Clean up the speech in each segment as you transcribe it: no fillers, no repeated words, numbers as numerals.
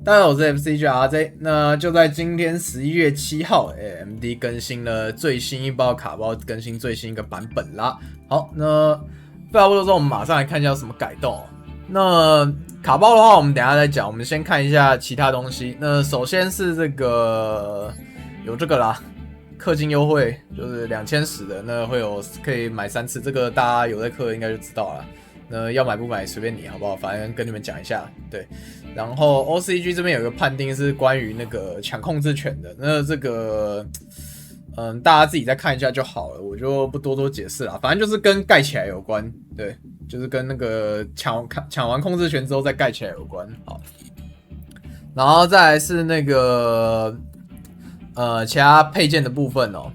大家好，我是 FCGRJ。那就在今天11月7号，AMD 更新了最新一包卡包，更新最新一个版本啦。好，那废话不多说，我们马上来看一下有什么改动。那卡包的话，我们等一下再讲。我们先看一下其他东西。那首先是这个有这个啦，氪金优惠就是2010的，那会有可以买3次，这个大家有在氪应该就知道了。那要买不买随便你，好不好？反正跟你们讲一下，对。然后 OCG 这边有一个判定是关于那个抢控制权的，那这个大家自己再看一下就好了，我就不多解释了。反正就是跟盖起来有关，对，就是跟那个抢完控制权之后再盖起来有关。好，然后再来是那个其他配件的部分哦。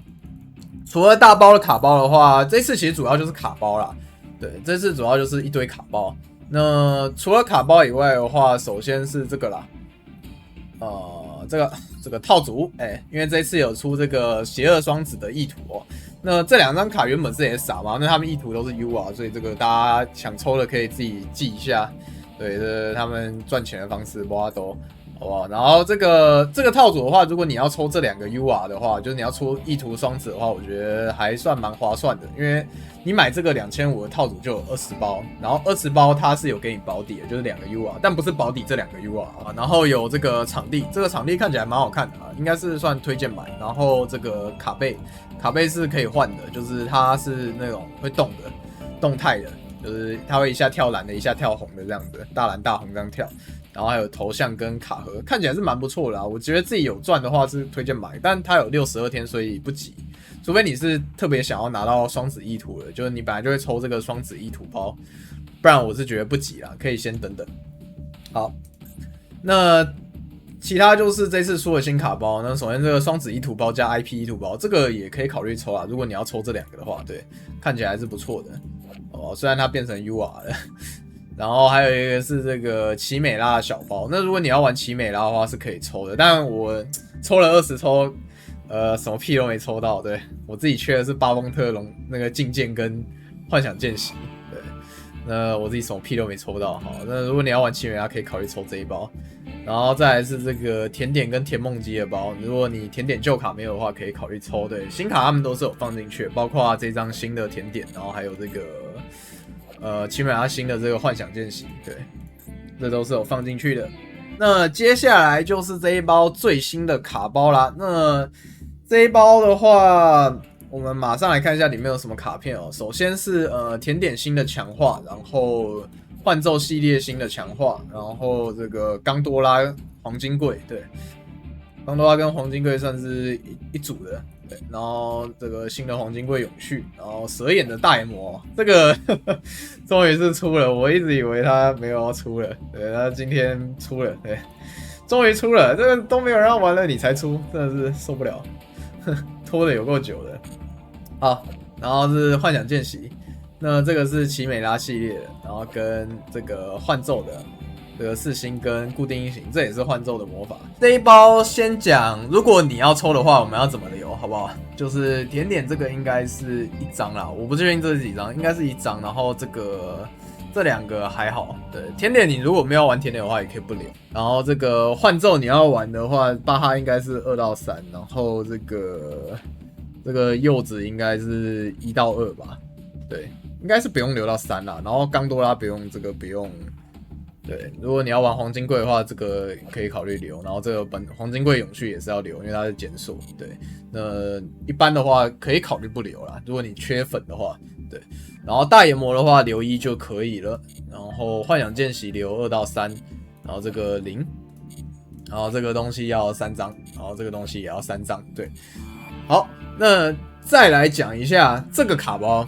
除了大包的卡包的话，这次其实主要就是卡包啦。对，这次主要就是一堆卡包。那除了卡包以外的话，首先是这个啦，这个套组，因为这次有出这个邪恶双子的意图哦。那这2张卡原本是也傻嘛，那他们意图都是 U 啊，所以这个大家想抽的可以自己记一下。对，这是他们赚钱的方式，不知道好不好？然后这个套组的话，如果你要抽这2个 UR 的话，就是你要出意图双子的话，我觉得还算蛮划算的，因为你买这个2500的套组就有20包，然后20包它是有给你保底的，就是2个 UR， 但不是保底这2个 UR 啊。然后有这个场地，这个场地看起来蛮好看的啊，应该是算推荐买。然后这个卡背是可以换的，就是它是那种会动的，动态的，就是它会一下跳蓝的，一下跳红的这样子，大蓝大红这样跳。然后还有头像跟卡盒，看起来是蛮不错的啊。我觉得自己有赚的话是推荐买，但它有62天，所以不急。除非你是特别想要拿到双子意图的，就是你本来就会抽这个双子意图包，不然我是觉得不急啦，可以先等等。好，那其他就是这次出的新卡包。那首先这个双子意图包加 IP 意图包，这个也可以考虑抽啦。如果你要抽这2个的话，对，看起来还是不错的哦。虽然它变成 UR 了。然后还有一个是这个奇美拉的小包，那如果你要玩奇美拉的话是可以抽的，但我抽了20抽，什么屁都没抽到。对，我自己缺的是巴风特龙那个镜剑跟幻想见习，对，那我自己什么屁都没抽到。好，那如果你要玩奇美拉，可以考虑抽这一包。然后再来是这个甜点跟甜梦姬的包，如果你甜点旧卡没有的话，可以考虑抽。对，新卡他们都是有放进去的，包括这张新的甜点，然后还有这个。奇美拉新的这个幻想见习，对，这都是有放进去的。那接下来就是这一包最新的卡包啦。那这一包的话，我们马上来看一下里面有什么卡片哦。首先是甜点新的强化，然后幻奏系列新的强化，然后这个刚多拉黄金柜，对，刚多拉跟黄金柜算是一组的。对，然后这个新的黄金柜永续，然后蛇眼的大眼魔，这个终于是出了，我一直以为他没有要出了，对，他今天出了，对，终于出了，这个都没有人要玩了，你才出，真的是受不了，拖的有够久的。好，然后是幻想见习，那这个是奇美拉系列的，然后跟这个幻奏的。这个4星跟固定音型，这也是幻奏的魔法。这一包先讲，如果你要抽的话，我们要怎么留，好不好？就是甜点这个应该是1张啦，我不确定这是几张，应该是1张。然后这2个还好，对，甜点你如果没有玩甜点的话，也可以不留。然后这个幻奏你要玩的话，巴哈应该是2到3，然后这个柚子应该是1到2吧，对，应该是不用留到3啦。然后刚多拉不用，这个不用。对，如果你要玩黄金柜的话，这个可以考虑留，然后这个黄金柜永续也是要留，因为它是减速。对，那一般的话可以考虑不留啦，如果你缺粉的话，对。然后大眼魔的话留1就可以了，然后幻想见习留2到3，然后这个0，然后这个东西要3张，然后这个东西也要3张。对，好，那再来讲一下这个卡包，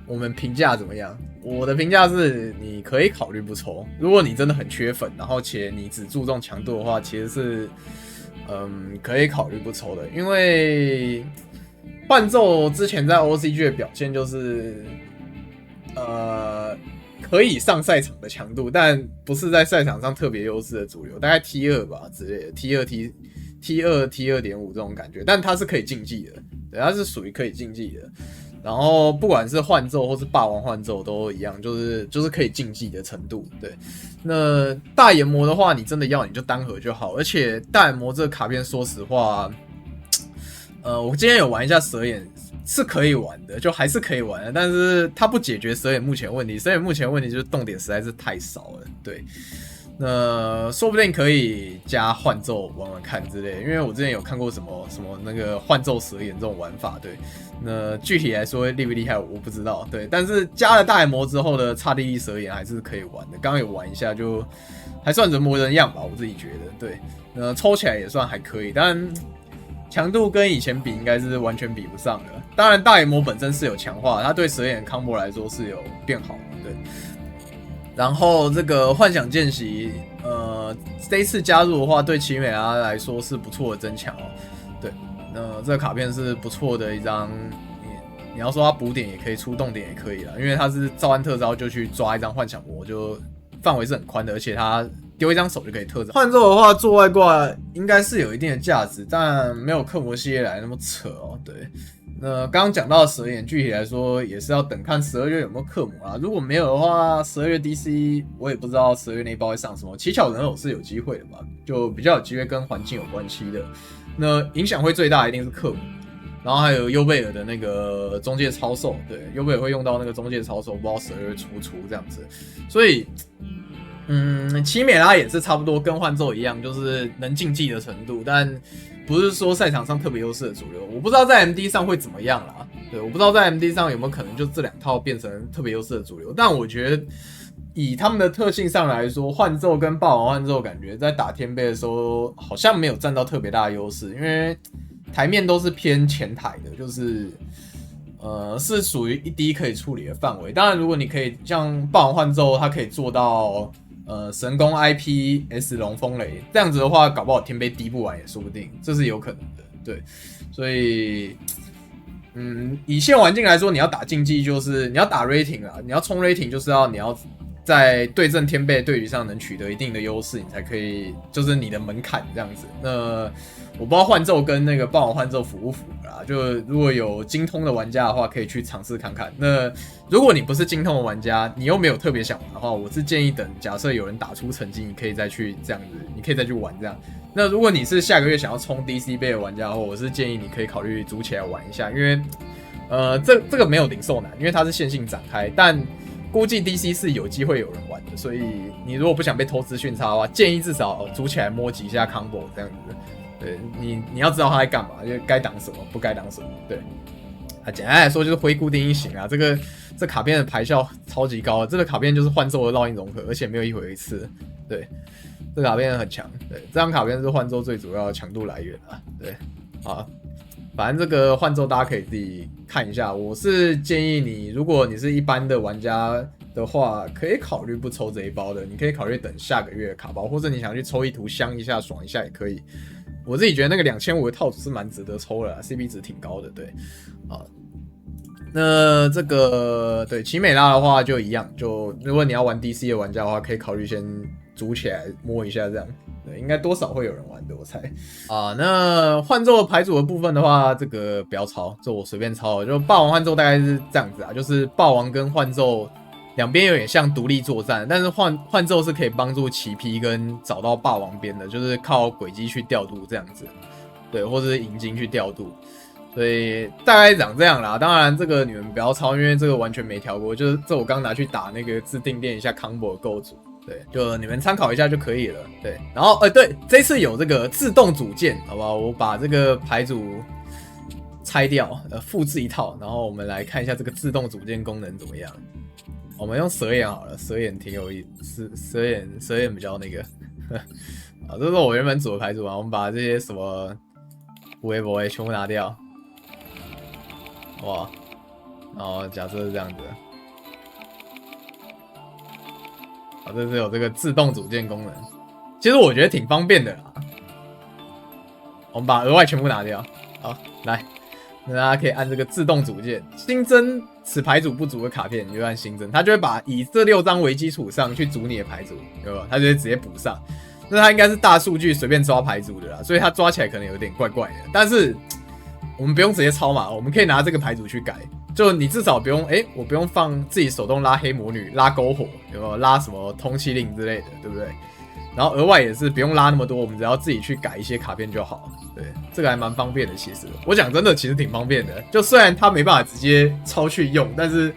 我们评价怎么样？我的评价是，你可以考虑不抽。如果你真的很缺粉，然后且你只注重强度的话，其实是，可以考虑不抽的。因为幻奏之前在 OCG 的表现就是，可以上赛场的强度，但不是在赛场上特别优势的主流，大概 T2 吧之类的 ，T2 T2.5 这种感觉，但它是可以竞技的，对，它是属于可以竞技的。然后不管是幻咒或是霸王幻咒都一样，就是可以竞技的程度。对，那大研磨的话，你真的要你就单核就好，而且大研磨这个卡片，说实话，我今天有玩一下蛇眼，是可以玩的，就还是可以玩的，但是它不解决蛇眼目前问题，蛇眼目前问题就是动点实在是太少了，对。那说不定可以加幻咒玩玩看之类的，因为我之前有看过什么那个幻咒蛇眼这种玩法，对。那具体来说厉不厉害我不知道，对。但是加了大研磨之后的刹帝利蛇眼还是可以玩的，刚刚有玩一下就还算人模人样吧，我自己觉得，对。抽起来也算还可以，但强度跟以前比应该是完全比不上的。当然大研磨本身是有强化，它对蛇眼 combo 来说是有变好的，对。然后这个幻想见习，这一次加入的话，对奇美拉来说是不错的增强哦。对，那这个卡片是不错的一张，你要说它补点也可以，出动点也可以啦，因为它是召唤特招就去抓一张幻想魔，就范围是很宽的，而且它丢一张手就可以特招。幻咒的话，做外挂应该是有一定的价值，但没有克魔系列来那么扯哦。对。那刚刚讲到的蛇眼，具体来说也是要等看12月有没有克魔啦。如果没有的话，12月 DC 我也不知道12月那一包会上什么。乞巧人偶是有机会的吧，就比较有机会跟环境有关系的。那影响会最大一定是克魔，然后还有优贝尔的那个中介超兽，对，优贝尔会用到那个中介超兽，不知道12月出不出这样子。所以，奇美拉也是差不多跟幻咒一样，就是能竞技的程度，但不是说赛场上特别优势的主流，我不知道在 MD 上会怎么样啦。对，我不知道在 MD 上有没有可能就这两套变成特别优势的主流，但我觉得以他们的特性上来说，幻咒跟霸王幻咒感觉在打天杯的时候好像没有占到特别大的优势，因为台面都是偏前台的，就是是属于一滴可以处理的范围。当然，如果你可以像霸王幻咒，它可以做到。神功 IP S 龙风雷这样子的话，搞不好天杯滴不完也说不定，这是有可能的。对，所以，以现环境来说，你要打竞技就是你要打 rating 啦，你要冲 rating 就是你要在对阵天杯的对局上能取得一定的优势，你才可以就是你的门槛这样子。那我不知道幻咒跟那个霸王幻咒符不符啦，就如果有精通的玩家的话，可以去尝试看看。那如果你不是精通的玩家，你又没有特别想玩的话，我是建议等假设有人打出成绩，你可以再去这样子，你可以再去玩这样。那如果你是下个月想要冲 DC 杯的玩家的话，我是建议你可以考虑组起来玩一下，因为这个没有零售难，因为它是线性展开，但估计 DC 是有机会有人玩的，所以你如果不想被偷资讯差的话，建议至少组起来摸几下 combo 这样子。对，你要知道他在干嘛，就该挡什么，不该挡什么。对，简单来说就是灰固定一型啊。这卡片的牌效超级高，这个卡片就是幻咒的烙印融合，而且没有一回一次。对，这卡片很强。对，这张卡片是幻咒最主要的强度来源啊。对，好，反正这个幻咒大家可以自己看一下。我是建议你，如果你是一般的玩家的话，可以考虑不抽这一包的，你可以考虑等下个月的卡包，或者你想去抽一图香一下、爽一下也可以。我自己觉得那个2500的套组是蛮值得抽的啦 ，CP 值挺高的，对，啊，那这个对奇美拉的话就一样，就如果你要玩 DC 的玩家的话，可以考虑先组起来摸一下这样，对，应该多少会有人玩的，我猜啊。那幻咒牌组的部分的话，这个不要抄，这我随便抄，就霸王幻咒大概是这样子啊，就是霸王跟幻咒。两边有点像独立作战，但是幻咒是可以帮助起批跟找到霸王边的，就是靠轨迹去调度这样子，对，或者是引金去调度，所以大概长这样啦。当然这个你们不要抄，因为这个完全没调过，就是这我刚拿去打那个自定练一下 combo 的构筑，对，就你们参考一下就可以了，对。然后对，这次有这个自动组件，好不好？我把这个牌组拆掉，复制一套，然后我们来看一下这个自动组件功能怎么样。我们用蛇眼好了，蛇眼挺有意思，蛇眼比较那个，啊，这是我原本组的牌组啊。我们把这些什么微博全部拿掉，哇，然后假设是这样子，好，这是有这个自动组件功能，其实我觉得挺方便的啦。我们把额外全部拿掉，好，来。那大家可以按这个自动组件新增此牌组不足的卡片，你就按新增，它就会把以这6张为基础上去组你的牌组，对吧？它就会直接补上。那它应该是大数据随便抓牌组的啦，所以它抓起来可能有点怪怪的。但是我们不用直接抄嘛，我们可以拿这个牌组去改，就你至少不用，我不用放自己手动拉黑魔女、拉篝火，有没有拉什么通缉令之类的，对不对？然后额外也是不用拉那么多，我们只要自己去改一些卡片就好。对，这个还蛮方便的。其实我讲真的，其实挺方便的。就虽然它没办法直接抄去用，但是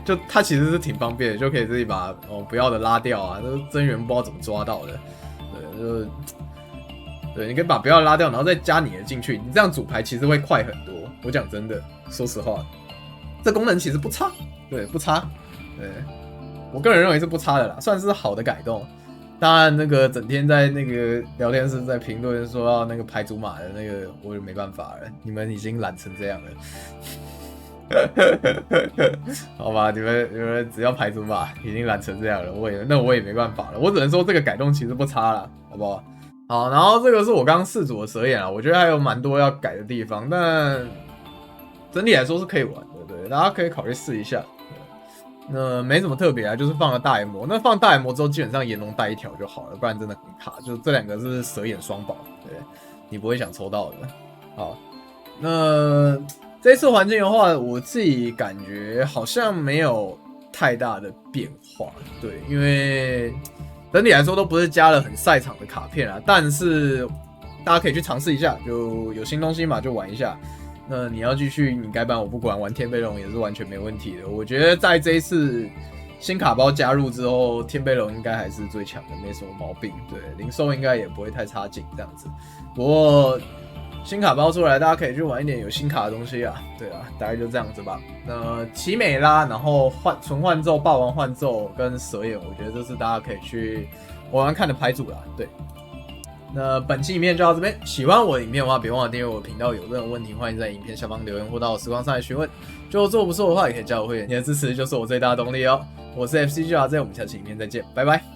就它其实是挺方便的，就可以自己把不要的拉掉啊，那增援不知道怎么抓到的。对，你可以把不要拉掉，然后再加你的进去，你这样组牌其实会快很多。我讲真的，说实话，这功能其实不差，对，不差，对，我个人认为是不差的啦，算是好的改动。当然，那个整天在那个聊天室在评论说要那个排组码的那个，我就没办法了，你们已经懒成这样了。好吧，你们只要排组码，已经懒成这样了，我也没办法了，我只能说这个改动其实不差啦，好不好？好，然后这个是我刚试组的蛇眼啊，我觉得还有蛮多要改的地方，但整体来说是可以玩的，对，大家可以考虑试一下。那没什么特别啊，就是放了大炎魔。那放大炎魔之后，基本上炎龙带一条就好了，不然真的很卡。就这两个是蛇眼双宝，对，你不会想抽到的。好，那这次环境的话，我自己感觉好像没有太大的变化，对，因为整体来说都不是加了很赛场的卡片啊，但是大家可以去尝试一下，就有新东西嘛，就玩一下。那你要继续你该班我不管，玩天贝龙也是完全没问题的。我觉得在这一次新卡包加入之后，天贝龙应该还是最强的，没什么毛病。对，零售应该也不会太差劲这样子。不过新卡包出来，大家可以去玩一点有新卡的东西啊。对啊，大概就这样子吧。那奇美拉，然后纯幻咒、霸王幻咒跟蛇眼，我觉得这是大家可以去玩玩看的牌组啦。对。那本期影片就到这边，喜欢我的影片的话，别忘了订阅我的频道。有任何问题，欢迎在影片下方留言或到我实况上来询问。就做不错的话，也可以加我会员，你的支持就是我最大的动力哦。我是 FCGR，我们下期影片再见，拜拜。